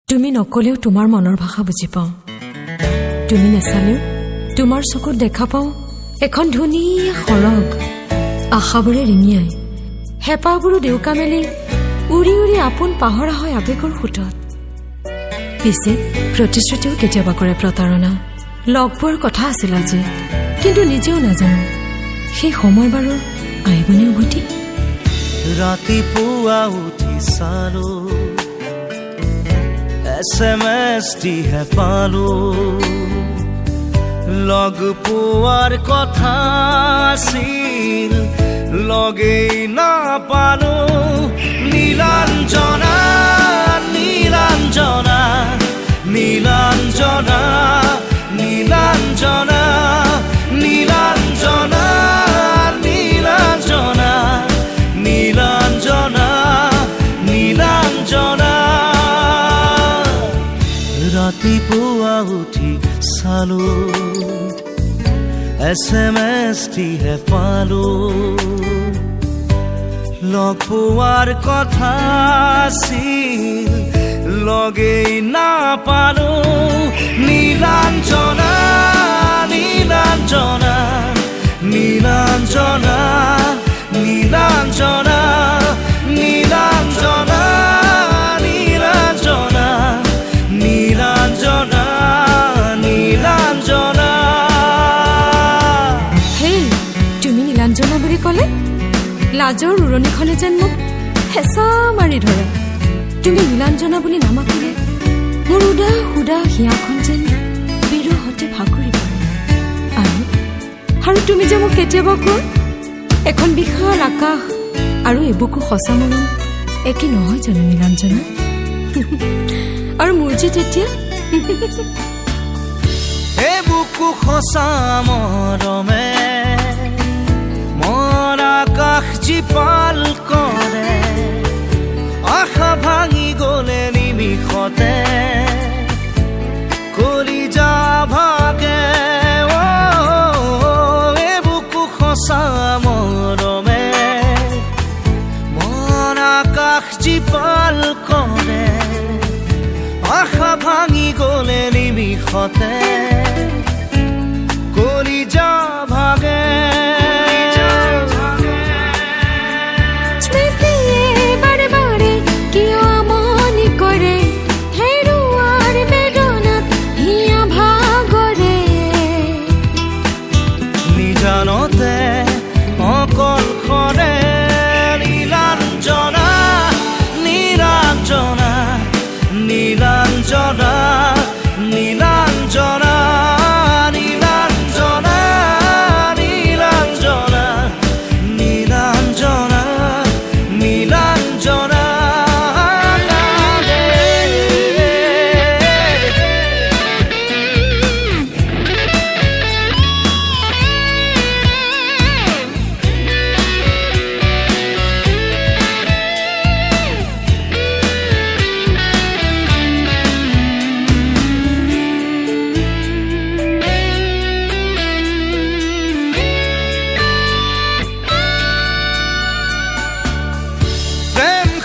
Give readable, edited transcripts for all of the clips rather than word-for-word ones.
তুমি নকলেও তোমাৰ মনৰ ভাষা বুজি পাওঁ তুমি নেচালেও তোমাৰ চকুত দেখা পাওঁ এখন ধুনীয়া সৰগ আশাবোৰে ৰিঙিয়াই হেপাবোৰো দেউকা মেলি উৰি উৰি আপোন পাহৰা হয় আবেগৰ সুতত পিছে প্ৰতিশ্ৰুতিও কেতিয়াবা কৰে প্ৰতাৰণা লগ পোৱাৰ কথা আছিল আজি কিন্তু নিজেও নাজানো সেই সময় বাৰু আহিবনে উভতি ৰাতিপুৱা উঠি চালো SMS টিহে পালো লগ পোৱাৰ কথা আছিল লগেই নাপালো নীলাঞ্জনা নীলাঞ্জনা নীলাঞ্জনা নীলাঞ্জনা নীলাঞ্জনা নীলাঞ্জনা নীলাঞ্জনা নীলাঞ্জনা ৰাতিপুৱা উঠি চালো SMS টিহে পালো লগ পোৱাৰ কথা আছিল লগেই নাপালো নীলাঞ্জনা নীলাঞ্জনা নীলাঞ্জনা নীলাঞ্জনা নীলাঞ্জনা নীলাঞ্জনা নীলাঞ্জনা নীলাঞ্জনা হেই তুমি নীলাঞ্জনা বুলি ক'লে লাজৰ উৰণিখনে যেন মোক হেঁচা মাৰি ধৰে তুমি নীলাঞ্জনা বুলি নামাতিলে মোৰ উদাস হিয়াখন যেন বিৰহতে ভাগৰি পৰে আৰু তুমি যে মোক কেতিয়াবা কোৱা এখন বিশাল আকাশ আৰু এবুকু সঁচা মৰম একে নহয় জানো নীলাঞ্জনা আৰু মোৰ যে তেতিয়া এবুকু সঁচা মৰমে মন আকাশ জীপাল কৰে আশা ভাঙি গলে নিমিষতে কলিজা ভাগে এবুকু সঁচা মৰমে মন আকাশ জীপাল কৰে আশা ভাঙি গলে নিমিষতে কলিজা ভাগে জানতে অকল খৰে নীলাঞ্জনা নীলাঞ্জনা নীলাঞ্জনা নীলাঞ্জনা নীলাঞ্জনা নীলাঞ্জনা নীলাঞ্জনা নীলাঞ্জনা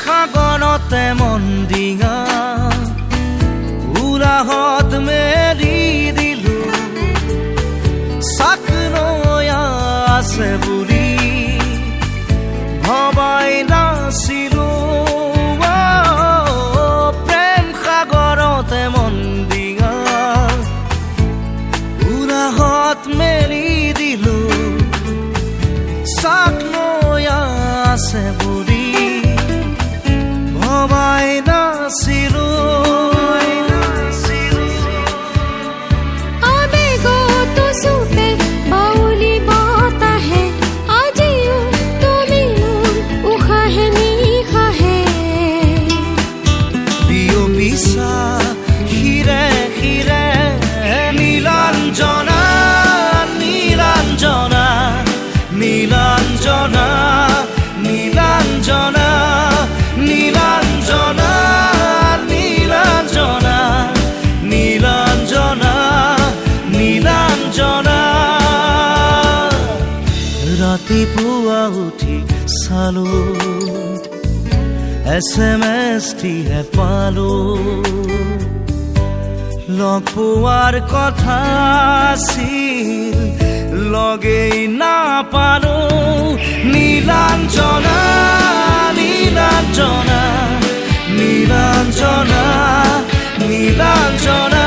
সাগৰতে মন ডিঙা উলাহত মেলি দিলো চাক নয়া আছে বুলি ভবাই নাছিলো প্ৰেম সাগৰতে মন ডিঙা উলাহত মেলি দিলো চাক নয়া আছে বুলি ভবাই নাছিলো আবেগতো চুপে বাউলি বতাহে আজিও তুমি মোৰ উশাহে নিশাহে বিয়পিছা হিৰে হিৰে নীলাঞ্জনা নীলাঞ্জনা নীলাঞ্জনা নীলাঞ্জনা নীলাঞ্জনা নীলাঞ্জনা নীলাঞ্জনা নীলাঞ্জনা ৰাতিপুৱা উঠি চালো SMS টিহে পালো লগ পোৱাৰ কথা আছিল লগেই নাপালো নীলাঞ্জনা নীলাঞ্জনা নীলাঞ্জনা নীলাঞ্জনা